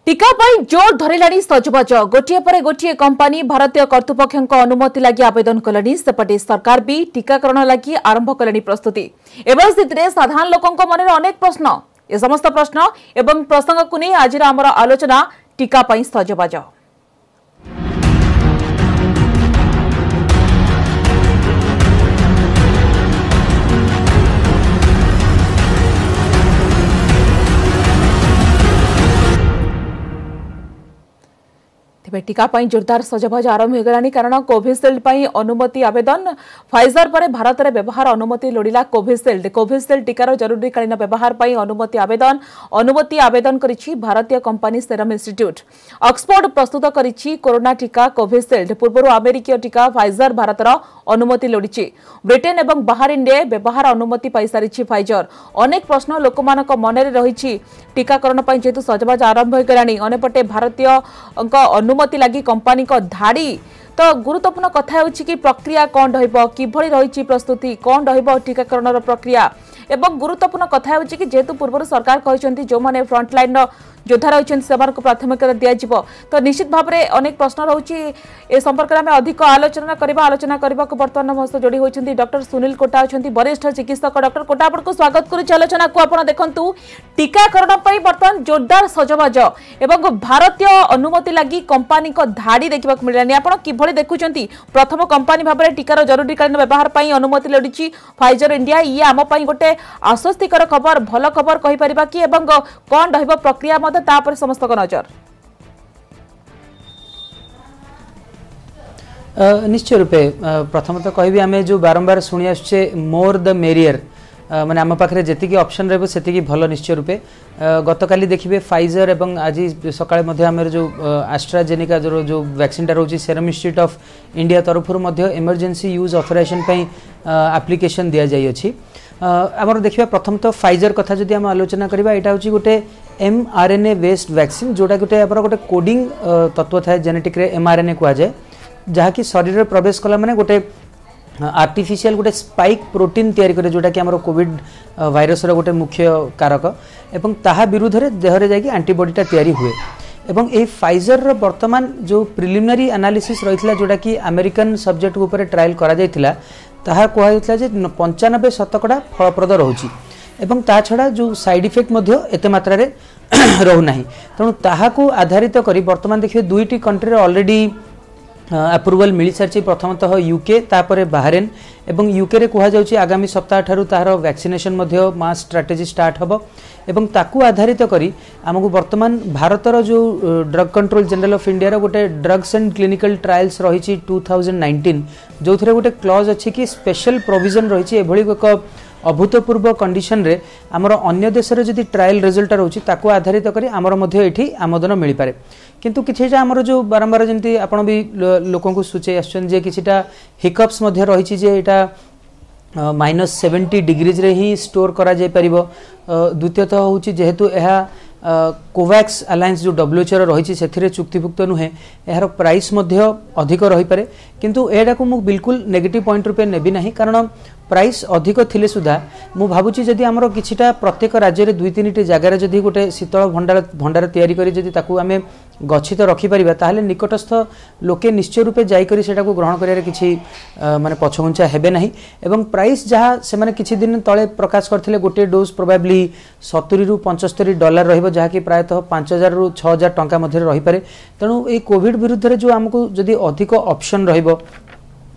टीका पाई जोर धरिलाणी सजबाज गोटे पर गोटे कंपानी भारतीय कर्तृपक्ष अनुमति लगी आवेदन कले सेपटे सरकार भी टीकाकरण लगी आरंभ कले प्रस्तुति एवं स्थित में साधारण लोकों मन में अनेक प्रश्न ए समस्त प्रश्न एवं प्रसंग को नहीं आज आमर आलोचना टीका पाई सजबाज। टीका जोरदार सजबाज आरंभ हो गलानी कारण कोविशील्ड अनुमति आवेदन फाइजर पर भारत में व्यवहार अनुमति लोड़ा कोविशील्ड टीकार जरूरीकालीन व्यवहार पर अनुमति आवेदन करिछि भारतीय कंपनी सेरम इंस्टीट्यूट ऑक्सफोर्ड प्रस्तुत करिछि कोरोना टीका कोविशील्ड पूर्व अमेरिकीय टीका फाइजर भारतर अनुमति लोड़ी ब्रिटेन और बाहरीन व्यवहार अनुमति पाई सारी फाइजर अनेक प्रश्न लोक मन में रही टीकाकरण जेहेतु सजबाज आरंभ हो गलानी अनेपटे भारतीय अनुमति लगी कंपनी को धाड़ी तो गुरुत्वपूर्ण कथा होछि कि प्रक्रिया कौन रहिबो किभଳି रहिछि प्रस्तुति कौन रहिबो टीकाकरण प्रक्रिया एवं गुरुत्वपूर्ण कथा होछि कि जेहेतु पूर्व सरकार कहते जो मैंने फ्रंटलाइन योद्धा रही से प्राथमिकता दिज्व तो निश्चित भाव में अनेक प्रश्न रोचे ए संपर्क में अधिक आलोचना करने को बर्तमान मो सह जोड़ी होती डॉक्टर सुनील कोटा अच्छा वरिष्ठ चिकित्सक डॉक्टर कोटा आपको स्वागत करुच्ची आलोचना को आप देखु टीकाकरण बर्तमान जोरदार सजबाज एवं भारतीय अनुमति लगी कंपनी को धाड़ी देखा मिलानी आप किभଳି देखुंत प्रथम कंपनी भाव में टीकार जरूरीकालीन व्यवहार पर अनुमति लोड़ी फाइजर इंडिया ये आम गोटे आश्वस्तिकर खबर भल खबर कहीपर कि कौन रही प्रक्रिया तापर समस्त को नजर निश्चय रूपे प्रथम तो कहि आम जो बारंबार शुणी आसुचे मोर द मेरियर माने आम पाखे जी ऑप्शन रही से भल निश्चय रूपे गतकाली देखिए फाइजर एवं आज सकाळे आम जो एस्ट्राजेनिका जो वैक्सीन रोचे सेरम इंस्टीट्यूट ऑफ इंडिया तरफ इमरजेंसी यूज ऑथराइजेशन एप्लिकेशन दि जाइए आमर देखिए प्रथम तो फाइजर कथा जदि आम आलोचना करबा एटा होची गोटे mRNA बेस्ड वैक्सीन जोटा गोटे गोटे कोडिंग तत्व थाए जेनेटिक रे mRNA कहा जाए जहाँ कि शरीर में प्रवेश कला माने गोटे आर्टिफिशियल गोटे स्पाइक प्रोटीन तैयारी करे जोटा कि आमर कोविड वायरस रो गोटे मुख्य कारक एवं ताहा विरुद्ध रे देह रे जाकी एंटीबॉडीटा तैयारी हुए एवं ए फाइजर रो वर्तमान जो प्रिलिमिनरी एनालिसिस रहितला जोटा कि अमेरिकन सब्जेक्ट ऊपर ट्रायल करा जायतिला ताहा कहा जायतिला जे 95% फलप्रद रहउची एवं ता छड़ा जो साइड इफेक्ट मध्य एते मात्रा रे रहु नाही तेणु ताहाकू आधारित करी वर्तमान देखिए दुईटी कंट्री रे ऑलरेडी अप्रूवल मिल सारी प्रथमतः यूके तापर बाहरेन एवं यूके रे कहा जाउची आगामी सप्ताह ठारू तार वैक्सीनेशन मध्य मास स्ट्रैटेजी स्टार्ट हबो एवं ताकू आधारित करी आमको वर्तमान भारतर जो drug control general of India रो गोटे ड्रग्स एंड क्लिनिकल ट्रायल्स रही 2019 जो थे गोटे क्लॉज अच्छी कि स्पेशल प्रोविजन रही एक अभूतपूर्व कंडीशन रे आमर अन्य देश रे जदि ट्रायल रिजल्ट रोची ताकू आधारित करी आमर मध्य एठी आमोदन मिल पारे किंतु किछिटा आमर जो बारंबार जंती आपण भी लोकों को सूचे आछन जे किछिटा हिकअप्स मध्य रही जे एटा -70 डिग्रीज रे ही स्टोर करा जाय परिबो द्वितीयतः होची जेहेतु एहा कोवैक्स अलायंस जो WHO रही से चुक्तिभुक्त नुहे यार प्राइस मध्य अधिक रही पारे किंतु एडा को मु बिल्कुल नेगेटिव पॉइंट रूपे नेबी नहीं कारण प्राइस अधिक थिले सुधा मु भाबुची जदि हमरो किछिटा प्रत्येक राज्य रे 2-3 जगार जदि गोटे शीतल भंडार तैयारी करी जदि ताकू आमे गच्छित रखि परिबा ताहले निकटस्थ लोके निश्चय रूपे जाई करी सेटा को ग्रहण करिया किछि माने पछगुंचा हेबे नहीं एवं प्राइस जहा से माने किछि दिन तळे प्रकाश करथिले गोटे डोज प्रोबेबली 70 रु $75 रहइबो जहा कि प्रायतः 5000 रु 6000 टंका मध्ये रही पारे तेणु ए कोविड विरुद्ध रे जो हमको जदि अधिक ऑप्शन रहिबो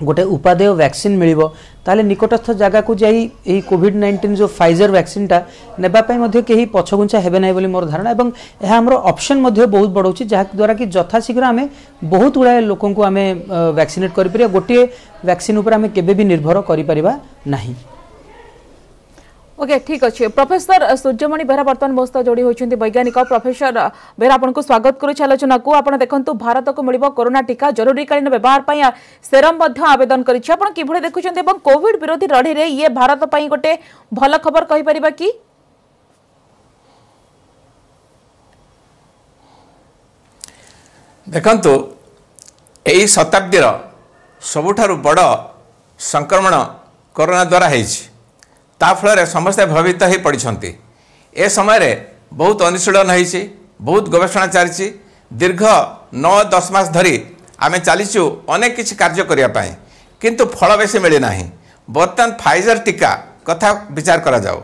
गोटे उपादेय वैक्सीन मिलिबो ताले निकटस्थ जगह को जाई एही कोविड-19 जो फाइजर वैक्सीन टा नेबा पई मध्ये केही पछगुंचा हेबे नै बोली मोर धारणा एवं एहा हमरो ऑप्शन मध्ये बहुत बडौची जहा द्वारा कि यथा शीघ्र आमे बहुत गुडा लोकन को आमे वैक्सीनेट करि परिया गोटे वैक्सीन ऊपर आमे केबे भी निर्भर करि परिबा नाही। ओके ठीक अच्छे प्रोफेसर सूर्यमणि बेहरा बर्तमान मो सह जोड़ी होती वैज्ञानिक प्रोफेसर बेहरा आपको स्वागत करुच्ची आलोचना को आप देखु भारत को मिल कोरोना टीका जरूरीकालीन व्यवहार पर सेरम आवेदन कर देखुं कोविड विरोधी लड़ी रे ये भारत पर गोटे भल खबर कहीपर कि देखंतु यही शताब्दीर सबुठारु बड़ संक्रमण कोरोना द्वारा होइछि ता फल समस्ते भयभीत हो पड़ती ए समय बहुत अनुशीलन होती बहुत गवेषणा चली दीर्घ 9-10 मास धरी आम चलीचु अनेक किसी कार्य करने किंतु फल बेसी मिलना बर्तमान फाइजर टीका कथा विचार करा जाओ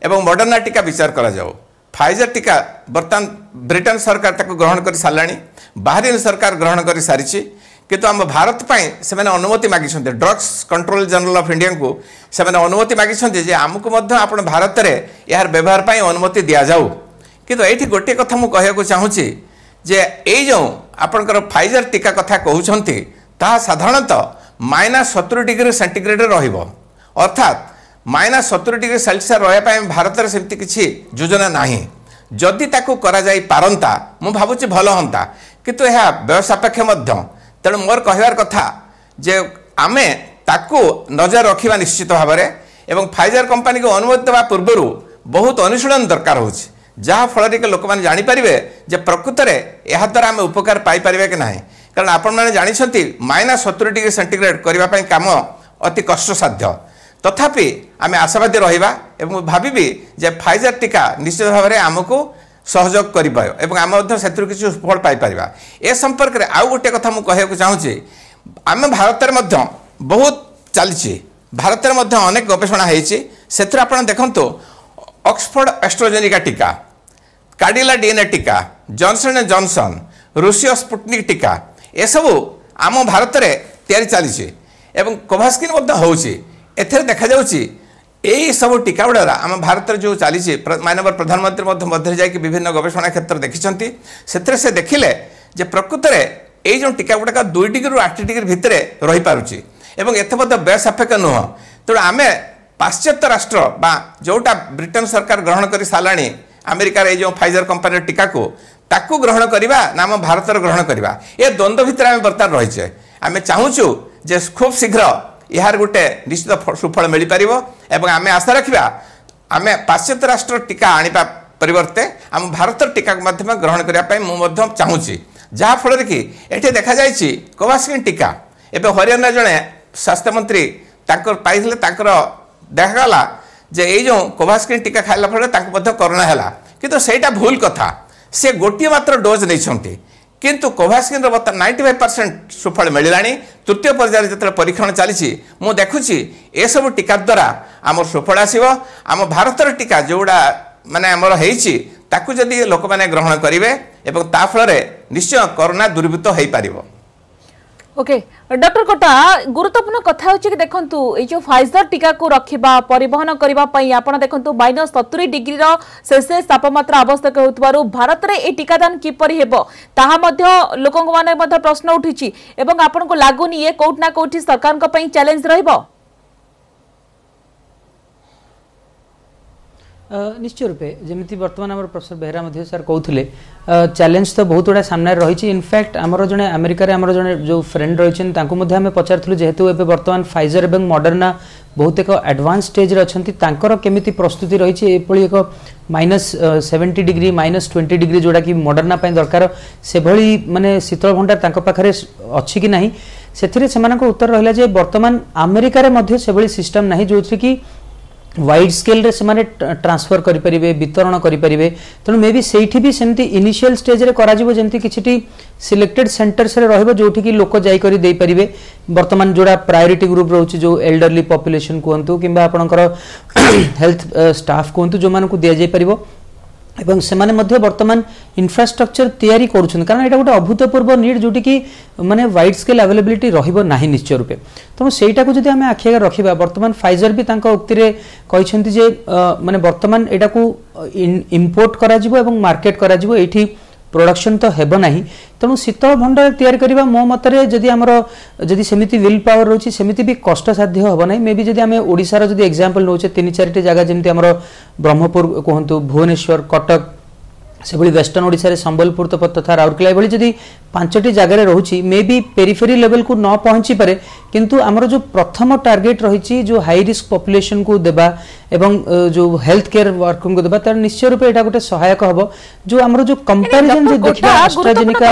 एवं मॉडर्ना टीका विचार करा जाओ। फाइजर टीका बर्तमान ब्रिटेन सरकार ताको ग्रहण कर साराणी बाहरीन सरकार ग्रहण कर सारी किंतु आम भारत से मैंने अनुमति मागिं drugs control general of India को से अनुमति मागिं आमको आप भारत में यार व्यवहार पर अनुमति दि जाऊ किंतु ये गोटे कथा मुझे कहूँ चाहूँगी जे ये जो आपंकर फाइजर टीका कथा कहते ता साधारणतः -70 डिग्री सेंटीग्रेड अर्थात -70 डिग्री सेल्सियस रहा भारत में सेमती किसी योजना ना जदि ताकू करा जाई पारंता मु भावुची भल हंता किंतु यह व्यवसापेक्ष तेणु मोर कहवार कथा जे आमे ताकू नजर रखा निश्चित भाव में फाइजर कंपनी को अनुमति देवा पूर्व बहुत अनुशीलन दरकार हो जहाँ फल कि लोक मैंने जानीपारे जे प्रकृत में यह द्वारा आम उपकार पाइपर कि ना कारण आपण मैंने जानते -70 डिग्री सेंटीग्रेड करने काम अति कष्टसाध्य तथापि आम आशावादी रहा भावी जे फाइजर टीका निश्चित भाव में आमको सहयोग कर आम किसी सुफल पाइपर ए संपर्क में आउ गोटे कथा मुझे कहूँ चाहूँगी आम भारत में बहुत चली भारत में अनेक गवेषणा होती देखो ऑक्सफोर्ड एस्ट्राजेनेका टीका कार्डिला डीएनए टीका Johnson and Johnson Russia Sputnik टीका ये सबू आम भारत में तैयारी चली कोवाक्सिन होती एथेर देखा जाउची यही सब टीका गुड़ा आम भारत जो चली माननीय प्रधानमंत्री मध्य जाकि विभिन्न गवेषणा क्षेत्र देखिं से देखिले जे प्रकृत में यही जो टीका गुड़ाक 2 डिग्री 8 डिग्री भितर रही पारुची एवं एत व्यय सापेक्ष नुह तेणु आम पाश्चात्य राष्ट्र बा जोटा ब्रिटेन सरकार ग्रहण कर साराणी अमेरिकार ये जो फाइजर कंपनी टीका को ताकू ग्रहण करवा ना आम भारत ग्रहण करवा ये द्वंद्व भितर आम बर्तमान रही आम चाहूँ जे खूब शीघ्र यार गोटे निश्चित सुफल मिल पार एवं आम आशा रखा आम पाश्चात्य राष्ट्र टीका आने परिवर्ते आम भारत टीका माध्यम ग्रहण करने चाहूँगी जहाँफल कि ये देखा जाए कोवाक्सिन टीका एवं हरियाणा जड़े स्वास्थ्य मंत्री पाई देखा जे ये जो कोवाक्सिन टीका खाइला फल कोरोना है किंतु सेटा भूल कथा से गोटे मात्र डोज नहीं किंतु कोवाक्सिन 95% सुफल मिलला तृतीय पर्यायर जो परीक्षण चली मु देखुची ए सब टीका द्वारा आम सुफल आसो आम भारत टीका जोड़ा माने आमर होती जदि लोक मैंने ग्रहण करेंगे फल निश्चय कोरोना दूरीभूत हो पार। ओके डॉक्टर कोटा गुरुत्वपूर्ण कथा कि देखंतु ए जो फाइजर टीका को रखिबा परिवहन करबा पई आपण देखंतु -70 डिग्री रो सेल्सियस तापमात्रा आवश्यक होतबारु भारत रे ए टीकादान किपरि हेबो ताहा मध्य लोकंक माने मध्य प्रश्न उठिछि एवं आपण को लागुनी ए कोट ना कोठी सरकार को पई चैलेंज रहइबो। निश्चय रूपे जमी बर्तमान आम प्रोफेसर बेहरा सर कहते चैलेंज तो बहुत गुड़ा सामने रही इनफैक्ट आमर जड़े अमेरिका आमर जड़े जो फ्रेंड रही आम पचारूँ जेहेतु ए बर्तमान फाइजर और मॉडर्ना बहुत एक एडवांस स्टेज अच्छा केमी प्रस्तुति रही एक -70 डिग्री -20 डिग्री जोड़ा कि मॉडर्ना दरकार से भली माने शीतल भंडार पाखे अच्छी कि ना से उत्तर रहा जे बर्तमान अमेरिका से सिस्टम ना जो कि वाइड स्केल रे से ट्रांसफर करें वितरण करें तेणु मे भी से भी सेमती इनिशियल स्टेज रे करा जिवो जेमती किछि सिलेक्टेड सेंटर्स रे रहबो जोठी कि लोक जाई करी दे परिबे वर्तमान जोड़ा प्रायोरिटी ग्रुप रोची जो एल्डरली पॉपुलेशन कहतु किंबा आपणकर हेल्थ स्टाफ कहतु जो मानकु दिया जाई परिबो एवं सेमाने मध्य वर्तमान इंफ्रास्ट्रक्चर तैयारी करुछन कारण एटा गोटे अभूतपूर्व नीड जोटी कि माने वाइड स्केल अवेलेबिलिटी रहिबो नाही निश्चय रूपे तेणु सेटा को जदि आमे आखि आगे रखिबा वर्तमान फाइजर भी तांको उक्ति रे कहिसेंती जे माने वर्तमान एटा को इंपोर्ट करा जिवो एवं मार्केट करा जिवो एठी प्रोडक्शन तो हेबो नाही तेणु शीतल भंडार तैयारी करबा मो मतरे जदि हमर जदि सेमिति विल पावर रोची सेमिति भी कष्ट साध्य हेबो नाही मे भी जदि आमे ओडिसा रो जदि एग्जांपल नोचे 3-4 जगह जेमति हमर ब्रह्मपुर कहंतु भुवनेश्वर कटक से भली वेस्टर्न ओडिसा रे संबलपुर तथा राउरकेला भली जदि पांचटी जगह रोची मे बी पेरिफेरी लेवल को न पहुंची पारे किंतु आमर जो प्रथम टार्गेट रही जो हाई रिस्क पॉपुलेशन को देबा एवं जो हेल्थ केयर वर्क को देबा तार निश्चय रूप एटा गोटे सहायक हबो जो आमर जो कंपैरिजन जो देखिबा एस्ट्राजेनेका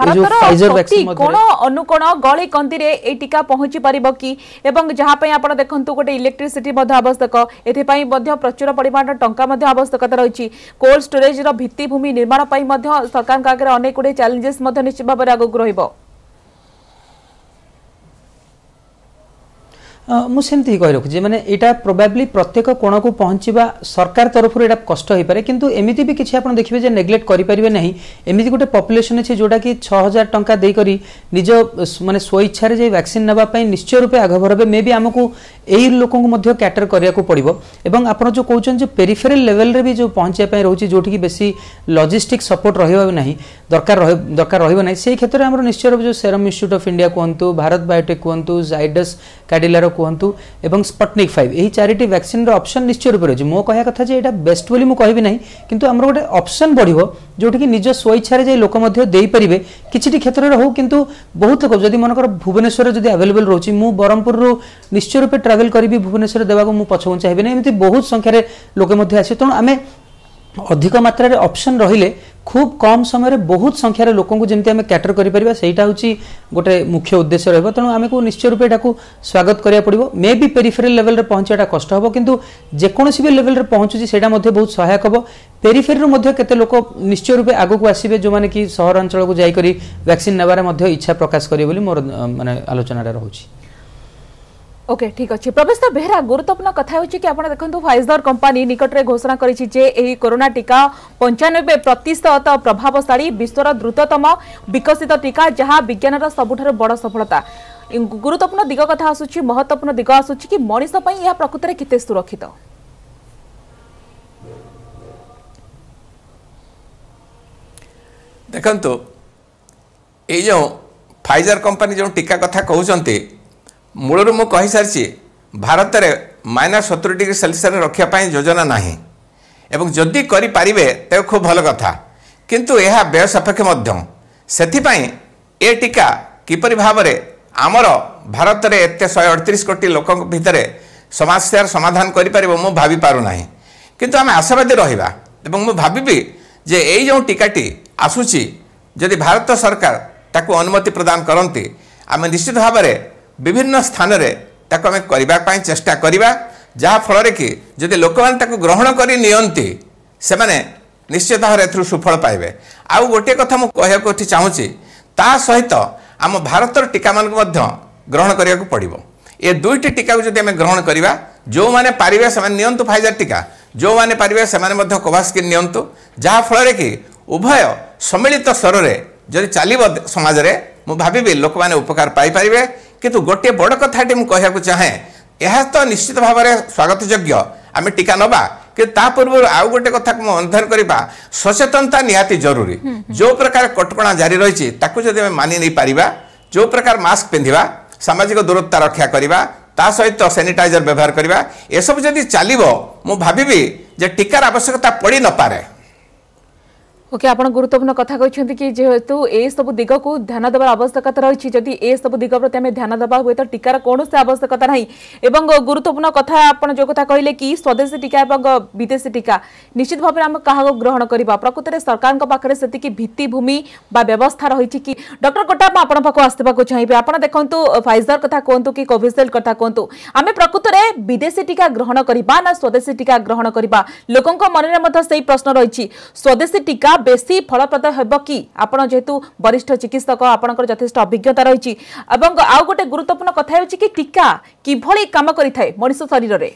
जो फाइजर वैक्सीन मध्ये कोन अनुकोण गळी कंदी रे ए टीका पहुंची परिबो की एवं जहां पे आपण देखंतु गोटे इलेक्ट्रिसिटी मध्ये आवश्यक एथि पई मध्ये प्रचुर परिमाण टंका मध्ये आवश्यकता रही कोल्ड स्टोरेज रो भित्ति भूमि निर्माण पई मध्ये सरकार का आगे अनेक गुडे चैलेंजेस मध्ये निश्चित भाव आगक रहिबो मुझे कही रखुचे मैंने यहाँ प्रोबेबली प्रत्येक कोण को पहुँचवा सरकार तरफ यहाँ कष्ट हो पारे किंतु एमती भी किसी आप देखिए नेग्लेक्ट करेंगे ना एमती गोटे पॉपुलेशन अच्छे जोटा कि 6000 टंका देकर निज माने स्वेच्छा वैक्सीन नापी निश्चय रूपे आग भरबे मे भी आमको यही लोक कैटर करने को पड़ो एवं आप जो कहते पेरिफेरल लेवल रे भी जो पहुँचापी रोचे जो बेसी लॉजिस्टिक सपोर्ट रहा दरकार रही से क्षेत्र में निश्चय रूप जो सेरम इंस्टीट्यूट ऑफ इंडिया कहतु भारत बायोटेक कहतु जाइडस कैडिलार कहतु एवं स्पटनिक 5 यही चारिटी वैक्सीन ऑप्शन निश्चय रूप रही मो कह कथा जे एटा बेस्ट बोली मु कहबी नहीं किंतु हमर गोटे ऑप्शन बढ़िबो जोठी कि निज स्वेच्छा रे जे लोक मध्ये देई परिबे किछिटी क्षेत्र रे हो किंतु बहुत लोक जदि मनकर भुवनेश्वर जदि अवेलेबल रोची मु बरहमपुर रो निश्चय रूप ट्रैवल करबी भुवनेश्वर देबा को मु पछौ चाहबे नहीं एमती बहुत संख्या रे लोक मध्ये आसी तण आमे अधिक मात्रा रे ऑप्शन रहिले खूब कम समय बहुत संख्यार लोक जमी आम कैटर करा गोटे मुख्य उद्देश्य रहा तेणु आम को निश्चय रूप यहाँ स्वागत करा पड़ो मे भी पेरिफेरल लेवल रे पहुँचाटा कष्ट हम किंतु जेकोसी भी लेवल रे पहुँचुची से बहुत सहायक हम पेरिफेरी केते लोक निश्चय रूप आग को आसवे जो मैंने कि सहरांचल को जाकर वैक्सीन नेबार इच्छा प्रकाश करेंगे मोर माने आलोचना रोचे ओके ठीक अच्छे प्रवेश बेहरा गुरुत्वपूर्ण कथा होची कि आपण देखंतु फाइजर कंपनी निकट रे घोषणा करिछि जे एही कोरोना टीका 95% प्रभावशाली विश्वर द्रुततम विकसित टीका जहां विज्ञानर सबुठार बड़ सफलता गुरुत्वपूर्ण दिग कथा आसुछि महत्वपूर्ण दिग आसुछि कि मनिष पई यह प्रकृति रे किते सुरक्षित देखंतु ए जो फाइजर कंपनी जो टीका कथा कहउचंती मूलर मु कही सारी भारत में -70 डिग्री सेल्सियस रखापी योजना ना एवं जदि करें तो खूब भल कथा किंतु यह व्यय सापेक्ष से टीका किपरि भाव में आमर भारत में एत 138 कोटी लोक भितर समस्यार समाधान कर भावी पारुना किंतु आम आशावादी रहा मु भावी जे यही जो टीकाटी आसूची जदि भारत सरकार ताकू अनुमति प्रदान करती आम निश्चित भाव में विभिन्न स्थान रे ताको हमें करबा पाई चेष्टा करिबा जहा फल कि जदि लोक माने ताको ग्रहण करी नियंती से माने निश्चित भाव एथु सुफल पाइबे आउ गोटे कथा मु कहया को चाहूची ता सहित आम भारतर टीका मान को ग्रहण करिया को पड़िबो ए दुईटी टीका को जदि हमें ग्रहण करिबा जो माने पारिबे से माने नियंतु फाइजर टीका जो माने पारिबे से माने मध्य कोवाक्सिन नियंतु जहा फल कि उभय सम्मिलित स्तर रे जदि चलिबो समाज रे मु भाबी लोक माने उपकार पाई परिबे किंतु गोटे बड़ कथाटी मुझे कहना चाहे यह तो निश्चित भाव में स्वागत योग्य आम टीका नवा कि पूर्व आउ गोटे कथा अनुधान करवा सचेतनता निहाती जरूरी जो प्रकार कटकणा जारी रही जब मानि नहीं पारिबा जो प्रकार मास्क पिंधिबा सामाजिक दूरता रक्षा करवा ता सहित सैनिटाइजर व्यवहार करवा यह सब जदि चलिबो मु भाबिबी जे टीकार आवश्यकता पड़ी न पारे ओके आपण गुरुत्वपूर्ण कथा कहते कि जेहेतु ए सब दिग को ध्यान देवार आवश्यकता रही जदि ए सब दिग प्रति आम ध्यान देवा हुए तो टीकार कौन से आवश्यकता नहीं एवं गुरुत्वपूर्ण कथा आप जो कथा कहले कि स्वदेशी टीका एवं विदेशी टीका निश्चित भाव में आम क्या ग्रहण करवा प्रकृत में सरकार पाखे से भित्तिभूमि व्यवस्था रही कि डॉक्टर कोटाप आपण पाक आसवाक चाहिए आप देखु फाइजर कथा कहतु कि कोविशील्ड कथा कहतु आम प्रकृत में विदेशी टीका ग्रहण करवा ना स्वदेशी टीका ग्रहण करवा लोकों मन में से प्रश्न रही स्वदेशी टीका बेसी फलप्रद हेब कि आपण जेहेतु वरिष्ठ चिकित्सक आपनकर यथेष्ट अभिज्ञता रही आउ गोटे गुरुत्वपूर्ण कथा होची कि टीका किभली काम करिथाय मनुष्य शरीर रे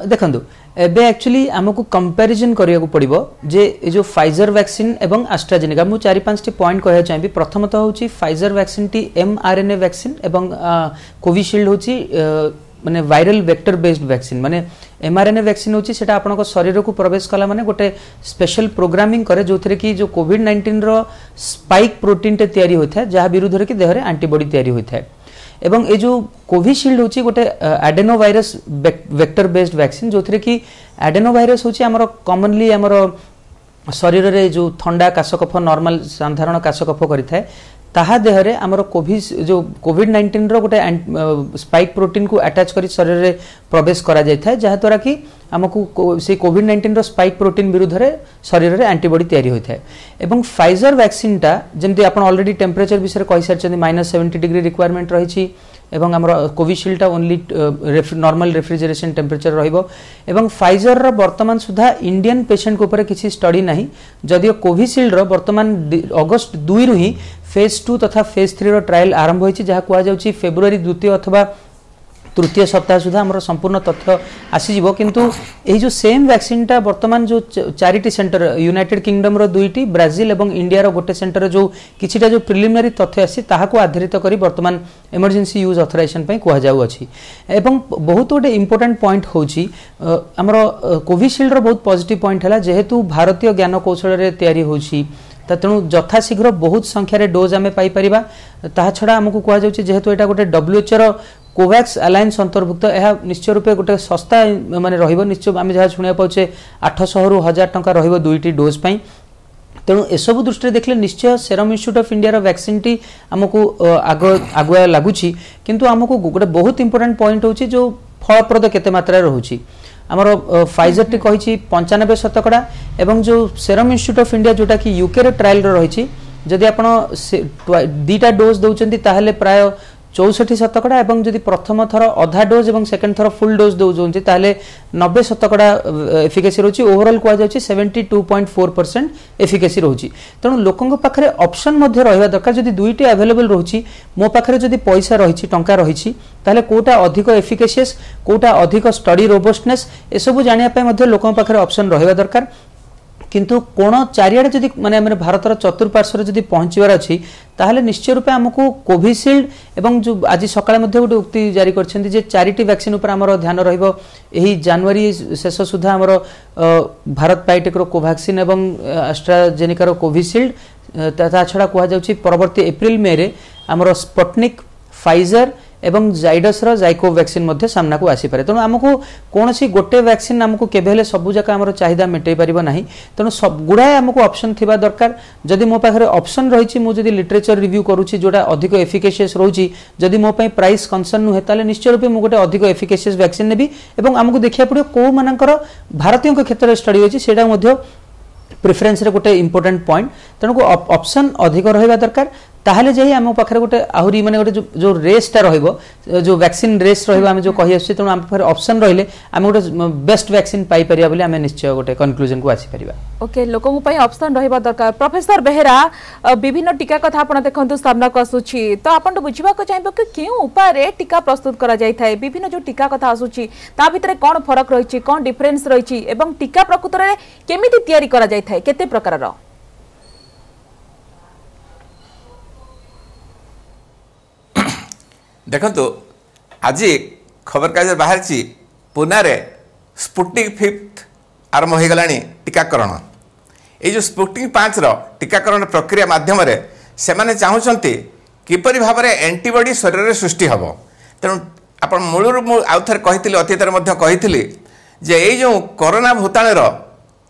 देखंतु एबे एक्चुअली आमको कंपैरिजन करिया को पड़िबो जे जो फाइजर वैक्सीन एवं एस्ट्राजेनेका मु 4-5 टी पॉइंट कहया चाहिबी प्रथमतः होची Pfizer vaccine T mRNA vaccine एवं कोविशील्ड होची माने वायरल वेक्टर बेस्ड वैक्सीन माने mRNA वैक्सीन होची सेटा आपनको शरीर को प्रवेश कला माने गोटे स्पेशल प्रोग्रामिंग करे जोथरे कि जो कोविड-19 रो स्पाइक प्रोटीन टे तयारी होता है जहा विरुद्ध रे कि देह रे एंटीबॉडी तयारी होता है एवं ए जो कोविशील्ड होची गोटे adenovirus vector based vaccine जोथरे कि एडेनो वायरस होची हमरो कॉमनली हमरो शरीर रे जो ठंडा काशकफ नॉर्मल साधारण काशकफ करिथाय ताहा देहरे आमर जो कोविड-19 रो गोटे स्पाइक प्रोटीन को अटैच करी शरीर रे प्रवेश करा जाय थाय जहा द्वारा कि हमकु से कोविड-19 रो स्पाइक प्रोटीन विरुद्ध रे शरीर रे एंटीबॉडी तयारी होय थाय एवं फाइजर वैक्सीन टा जेमति आपण ऑलरेडी टेम्परेचर विषय कहि सारछन -70 डिग्री रिक्वायरमेंट रही छी एवं हमर कोविशील्ड टा ओनली नॉर्मल रेफ्रिजरेशन टेम्परेचर रहिबो एवं फाइजर रो वर्तमान सुधा इंडियन पेशेंट को ऊपर किसी स्टडी नहीं जदियो कोविशील्ड रो वर्तमान अगस्त 2 रु ही फेज 2 तथा फेज 3 रो ट्रायल आरंभ होईची जहा कुआ जाउची फेब्रुआरी 2 अथवा तृतीय सप्ताह सुधा हमर संपूर्ण तथ्य आसीजिवो किंतु एही जो सेम वैक्सीन टा वर्तमान जो चारिटी सेंटर यूनाइटेड किंगडम रो दुईटी ब्राजिल एवं इंडिया रो गोटे सेंटर जो किछिटा जो प्रिलिमिनरी तथ्य आसी ताहा को आधारित करी वर्तमान इमरजेंसी यूज ऑथराइजेशन पई कुआ जाउ अछि एवं बहुत गोटे इंपोर्टेंट पॉइंट होची हमर कोविशील्ड रो बहुत पॉजिटिव पॉइंट हला जेहेतु भारतीय ज्ञान कौशल रे तयारी होची तेणु यथाशीघ्र बहुत संख्यार डोज आम पाइपर ता छड़ा आमको कहुच्छे जेहेतु यहाँ गोटे WHO रो कोवैक्स अलायंस अंतर्भुक्त यह निश्चय रूपे गोटे सस्ता माने रहिबो निश्चय आम जहाँ शुणा पाचे 800 रु 1000 टंका रहिबो दुईटी डोज पई तेणु एसबू दृष्टि देखले निश्चय सेरम इंस्टीट्यूट ऑफ इंडिया रो वैक्सीन टी आमको आगुआ लगुच किंतु आमको गोटे बहुत इंपोर्टेंट पॉइंट होची जो फलप्रद केते मात्रा रहउची आमर फाइजर टी कही 95% एवं जो सेरम इंस्टीट्यूट ऑफ इंडिया जोटा कि यूके रो ट्रायल रही जदि आप दीटा डोज दौरान ताहले प्राय 64% एवं जदि प्रथम थर अधा डोज एवं सेकेंड थर फुल डोज दौरान ताहले 90% एफिकेसी रोची ओवरऑल कुआ जाउची 72.4% एफिकेसी रोची तेणु लोकंग पाखरे ऑप्शन मध्य रहिबा दरकार जदि दुईटी अवेलेबल रोची मो पाखरे जदि पैसा रहिची टंका रहिची ताहले कोटा अधिक एफिकेशियस कोटा अधिक स्टडी रोबस्टनेस एसबू जानिया पय मध्य लोकंग पाखरे ऑप्शन रहिबा दरकार किंतु कोण चारियाडे जदि माने हमर भारतर चतुर्पार्श्वर जदि पहुंचीबार अछि ताहले निश्चय रूपे हमको कोविशील्ड एवं जो आज सकाळे मध्ये गोटे उक्ति जारी करछन्ती जे चारिटी वैक्सीन ऊपर हमर ध्यान रहिबो एही जनवरी शेष सुधा हमर भारत बायोटेक रो कोवैक्सीन एवं एस्ट्राजेनेका रो कोविशील्ड तथा छडा कुआ जाउची परवर्ती अप्रैल मे रे हमर स्पुटनिक फाइजर एवं जाइडस रो जाइको वैक्सीन मध्ये सामना को आसी पारे तेणु आमको कोनसी गोटे वैक्सीन आमको केबेले सबु जका हमर चाहिदा मेटै परिबो नाही तेणु सब गुडाय आमको ऑप्शन थिबा दरकार जदि मो पाखरे ऑप्शन रहिछि मो जदि लिटरेचर रिव्यू करूछि जोडा अधिक एफिकेशियस रहउछि जदि मो पई प्राइस कंसर्न नु हेताले निश्चय रूपे मो गोटे अधिक एफिकेशियस वैक्सीन नेबी एवं आमको देखिया पड़ियो को मानकर भारतीय के क्षेत्र स्टडी होछि सेडा मध्ये प्रेफरेंस रे गोटे इंपोर्टेंट पॉइंट तेणु ऑप्शन अधिक रहिबा दरकार ताहले जे आम पाखरे गोटे आहुरी माने गोटे जो रेसटा रहिबो जो वैक्सीन रेस रहिबो आम जो कहि आछि तेणु आम पाखरे ऑप्शन रहिले आम गोटे बेस्ट वैक्सीन पाई परिया बोली आम निश्चय गोटे कंक्लूजन को आसी परिबा ओके लोकंग पई ऑप्शन रहिबा दरकार प्रोफेसर बेहेरा विभिन्न टीका कथा आपण देखंतु सामना को आसुची तो आपण बुझिबा को चाहबो कि केउ उपाय रे टीका प्रस्तुत करा जाय थाए विभिन्न जो टीका कथा आसुची ता भितरे कोन फरक रहिची कोन डिफरेंस रहिची एवं टीका प्रकृत रे केमिति तयारी करा जाय थाए केते प्रकार रो देखो आज खबर कागज बाहर पुणे स्पुटनिक 5 आरंभ हो गला टीकाकरण ये जो स्पुटनिक 5 टीकाकरण प्रक्रिया माध्यम से चाहते किपरि भाव में एंटीबॉडी शरीर में सृष्टि हम तेणु आप मूलू आउ थे कही अतीत कही जे ये जो कोरोना भूताणुर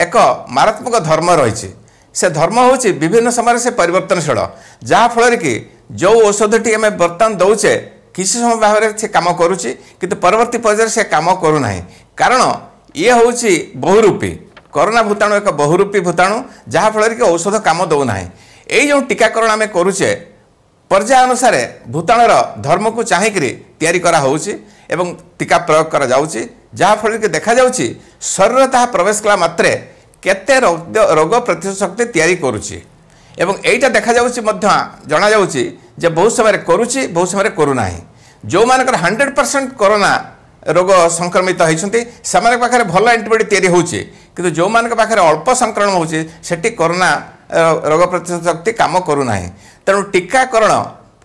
एक मारात्मक धर्म रही से धर्म हूँ विभिन्न समय से परिवर्तनशील जहाँफल कि जो औषधटी आम बर्तमान दौचे किसी समय भाव में से कम करुच्ची किंतु परवर्ती पर्यायर से कम करूना कारण ये हूँ बहुरूपी कोरोना भूताणु एक बहुरूपी भूताणु जहाँफल कि औषध कम दौना यही जो टीकाकरण आम करुचे पर्याय अनुसार भूताणुर धर्म को चाहिए तैयारी करा होउची एवं टीका प्रयोग करा जाउची जहाँफल कि देखा जाउची शरीर ताहा प्रवेश कला मात्रे केते रोग प्रतिरोधक शक्ति तैयारी करुची एवं एटा देखा जाउची मध्य जना जाउची जे बहुत समय करुची बहुत समय करूना जो मानकर 100% कोरोना रोग संक्रमित होती से पाखे भल एंटीबॉडी तैयारी होची किंतु जो मान पाखे अल्प संक्रमण होची सेठी कोरोना रोग प्रतिरोधक शक्ति काम करूना तेणु टीकाकरण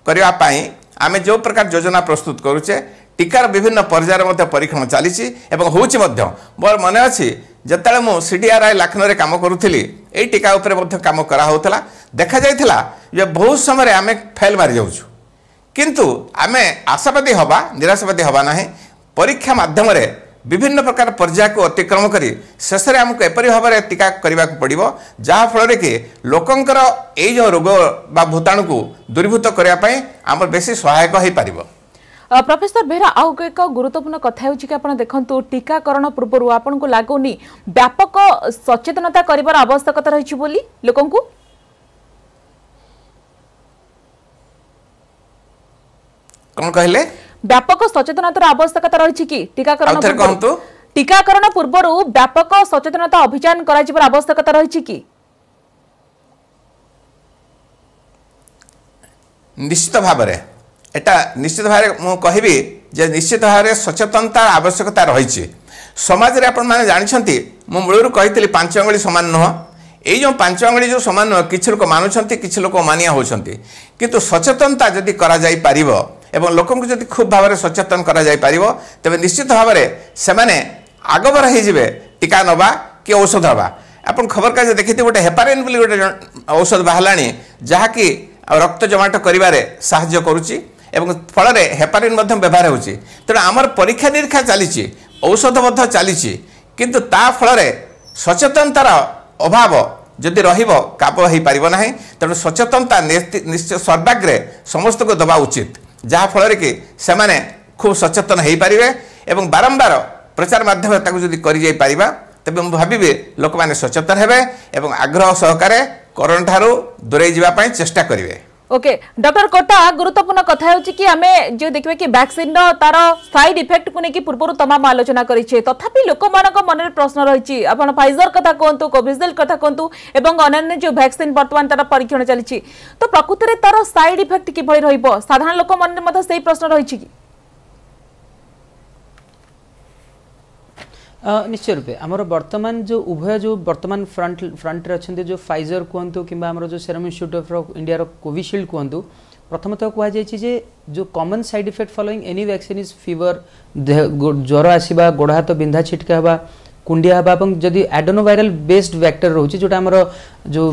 करने आम जो प्रकार योजना प्रस्तुत करुचे टीकार विभिन्न पर्यायर परीक्षण चली मोर मन अच्छी जिते मुझे CDRI लखनऊ में कम करुली यही टीका उपर कम कराला देखा जाता बहुत समय आम फेल मारी जाऊँ किंतु आम आशावादी हवा निराशावादी हवा ना परीक्षा माध्यम विभिन्न प्रकार पर्याय को अतिक्रम करी शेष में आमको एपरी भाव में टीका करने को पड़ो जहाँफल कि लोकंकर ये जो रोग बा भूताणु को दूरीभूत करने आम बेसी सहायक हो पार। प्रोफेसर बेहरा आउ एक गुरुत्वपूर्ण कथा कि आप देखु टीकाकरण पूर्व आपन को लगुनि व्यापक सचेतनता कर आवश्यकता रही लोक कौन कहले व्यापक सचेतनतार आवश्यकता रही कि कहतु टीकाकरण पूर्व व्यापक सचेतनता अभियान कर आवश्यकता रही कि निश्चित भाव में एटा निश्चित भाव में कहबी जे निश्चित भाव सचेतनता आवश्यकता रही समाज रे आपण माने जानिछंती मु मूलरू कहितली 5 अंगुली समान नुह एई जो 5 अंगुली जो समान नुह किछ लोक मानुछंती किछ लोक मानिया होछंती किंतु सचेतनता जदि करा जाई पारिबो एवं लोकन को जदि खूब भाव में सचेतन करा जाई पारिबो तबे निश्चित भाव में सेमाने आगबर हो जिवे टीका नबा कि औषध हबा आपण खबर काज देखिते गोटे हेपारिन बोली गोटे औषध बाहलानी जहाँकि रक्त जमाट करिबारे साहाय्य करूची एवं फल हेपारिन व्यवहार होची तेणु आमर परीक्षा निरीक्षा चली औषध चली किंतु ता फल सचेतनतार अभाव जदि रहिबो काब हो पारिबो नाही तेणु सचेतनता निश्चय सर्वाग्रे समस्त को दबा उचित जहाँ फल कि सेमाने खूब सचेतन हो पारे एवं बारंबार प्रचार माध्यम ताकू जदि करि जाई पारिबा तबे मु भाबिबे लोक माने सचेतन हेबे एवं आग्रह सहकारे कोरोना ठारू दूरे जीवा पई चेष्टा करिवे। ओके डॉक्टर कोटा गुरुत्वपूर्ण कथा होची कि आमे जो देखबे कि वैक्सीन रो तार साइड इफेक्ट को नेकी पूर्व तमाम आलोचना करिछे तथापि लोक मानक मन रे प्रश्न रहिछि आपण फाइजर कथा कोंतु कोविशील्ड कथा कोंतु एवं अन्य जो वैक्सीन वर्तमान तार परीक्षण चलिछि तो प्रकृति रे तार साइड इफेक्ट कि भଳି रहिबो साधारण लोक मन रे मते सेही प्रश्न रहिछि कि निश्चय रूपे आमर वर्तमान जो उभय जो वर्तमान फ्रंट रे अच्छे जो फाइजर कहतु कि जो Serum institute of India Covishield कहतु प्रथमतः कहुई जो common side effect following any vaccine is fever ज्वर आसवा गोड़ हाथ बिंधा छिटका हवा कुंडिया हवा जदि एडेनोवायरल बेस्ड वेक्टर रोचे जोटा आमर जो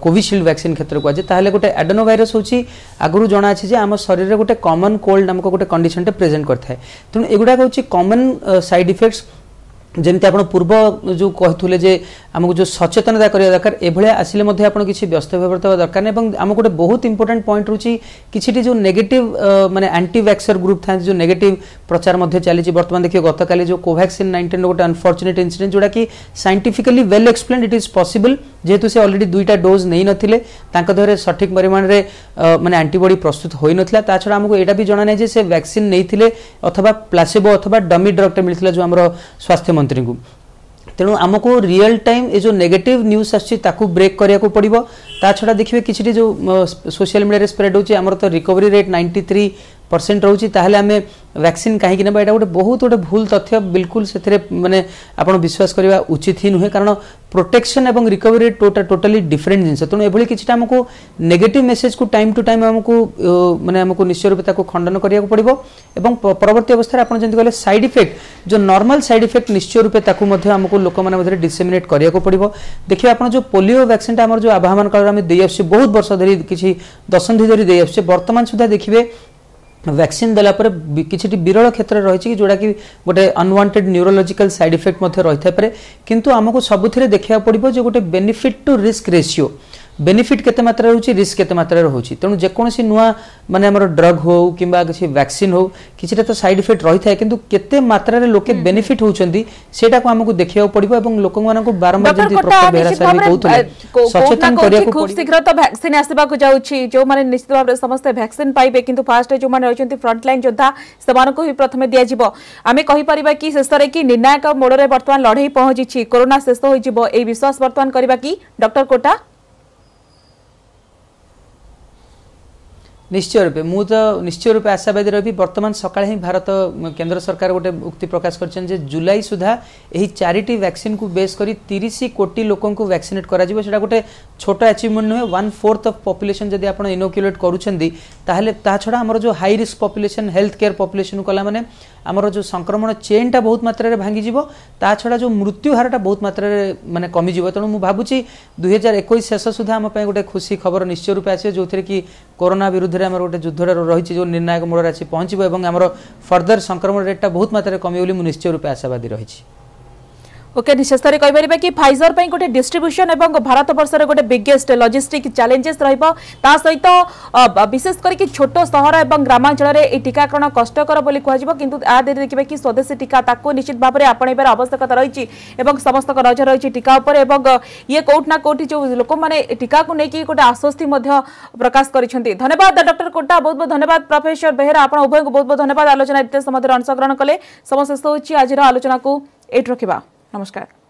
कोविशील्ड वैक्सीन क्षेत्र को ताहले गोटे एडेनोवायरस होची आगुरु जना अछि जे आम शरीर रे गोटे कॉमन कोल्ड नामक गोटे कंडीशन टे प्रेजेंट करथाय तेणु एगुडा होची कॉमन साइड इफेक्ट्स जमती आप पूर्व जो कहते जे आमको जो सचेतनता करने दरकार एभलिया आसिले मध्य आपण किछि व्यस्त होबा दरकार नै एवं आम गोटे बहुत इंपोर्टेंट पॉइंट रुचि किछि जो नेगेटिव माने एंटी वैक्सर ग्रुप था जो नेगेटिव प्रचार मध्य चली वर्तमान देखिए गतकाली जो कोवैक्सीन 19 गोटे अनफॉर्चुनेट इंसिडेंट जोड़ा कि scientifically well explained it is possible जेहेतु से ऑलरेडी 2टा डोज नहीं नथिले तांका देहरे सठिक परिमाण रे माने एंटीबॉडी प्रस्तुत होई नथिला ता छडा हमको एटा भी जणा नै जे से वैक्सीन नैथिले अथवा प्लासेबो अथवा डमी ड्रग टे मिलथिला जो हमरो स्वास्थ्य मंत्री को तेणु आमको रियल टाइम ये जो नेगेटिव न्यूज आसको ब्रेक करने को पड़ो ता छड़ा देखिए किसी जो सोशल मीडिया स्प्रेड होची आमर तो रिकवरी रेट 93% रोची ताहले आमे वैक्सीन कहीं ना एटा गोटे बहुत गोटे भूल तथ्य बिल्कुल से माने आपण विश्वास करवा उचित ही नुहे कारण प्रोटेक्शन एवं रिकवरी टोटली डिफरेंट जिनस तेणु एभली किछटा हमको नेगेटिव मेसेज को टाइम टू टाइम हमको माने हमको निश्चय रूप ताको खंडन करिया को पड़िबो एवं परवर्ती अवस्था आपण जंती कहले साइड इफेक्ट जो नॉर्मल साइड इफेक्ट निश्चय रूप ताको मध्य हमको लोक माने मध्य डिसेमिनेट करिया को पड़िबो देखिए आपण जो पोलियो वैक्सीन टा हमर जो आवाहन काल में देय आछे बहुत वर्ष धरि किछि दशंधि धरि देय आछे वर्तमान सुधा देखिबे वैक्सीन देला पर किछि विरल क्षेत्र रही कि जोड़ा कि गोटे अनवांटेड न्यूरोलॉजिकल साइड इफेक्ट मध्य रही था पारे किंतु हमको सबुथिरे देखिया पड़िबो जो गोटे benefit to risk ratio benefit केते मात्रा होची रिस्क केते मात्रा होची तेणु जेकोसी नुआ माने हमर ड्रग हो किंबा किछि वैक्सीन हो किछिटा तो साइड इफेक्ट रही था किंतु केते मात्रा रे लोके बेनिफिट होचंदी सेटा को हमको देखिया पड़िबो एवं लोक मानन को बारंबार जंती प्रोफेसर बेहरा साहब कहउथले सचेतन करिया को खूब शीघ्र तो वैक्सीन आसीबा को जाउची जो माने निश्चित भाव रे समस्त वैक्सीन पाइबे किंतु फास्ट जो माने रहचंती फ्रंट लाइन योद्धा समान को ही प्रथमे दिया जिवो आमे कहि परिबा कि शेषरे कि निर्णायक मोड़ रे वर्तमान लड़ाई पहुंची कोरोना शेष होई जिवो ए विश्वास वर्तमान करबा कि डॉक्टर कोटा निश्चय रूपे मु तो निश्चय रूपे आशावादी रही वर्तमान सकाळे ही भारत केंद्र सरकार गोटे उक्ति प्रकाश करछन जे जुलाई सुधा एही 4टी वैक्सीन को बेस करी 30 कोटी लोकन को वैक्सीनेट करा जिवो सेटा गोटे छोटा अचीवमेंट नुहे 1/4 ऑफ पॉपुलेशन जदि आपण इनोक्युलेट करूछंदी ताहले ता छडा हमर जो high risk population health care population कला माने आमर जो संक्रमण चेनटा बहुत मात्रा भांगी ता छड़ा जो मृत्यु हारटा बहुत मात्रा माने कमी जीव। तेणु मुझे भावुची 2021 शेष सुधा आम गोटे खुशी खबर निश्चय रूपे आसे जो थी कि कोरोना विरुद्ध में गोटे युद्ध रही जो निर्णायक मूल आसी पहुँचो और आमर फर्दर संक्रमण रेटा बहुत मात्रा कमी बोली मुझे निश्चय रूपे आशावादी रही। ओके निश्चित कहीपर कि फाइजर पर गोटे डिस्ट्रीब्यूशन और भारत वर्षर गोटे बिगेस्ट लॉजिस्टिक चैलेंजेस सहित विशेष करके छोट सहर और ग्रामांचल में टीकाकरण कष्टकर बोली कह किंतु देखिए कि स्वदेशी टीका ताको निश्चित भाव में आपणबार आवश्यकता रही समस्त नजर रही टीका उपर ये कौटना कौटी जो लोक मैंने टीका को लेकिन गोटे आश्वस्ति प्रकाश कर। धन्यवाद डॉक्टर कोटा, बहुत बहुत धन्यवाद प्रोफेसर बेहेरा, आप उभय को बहुत बहुत धन्यवाद आलोचना एत समय अंशग्रहण कले। समस्त शेष होची आज आलोचना को एट रखा। नमस्कार।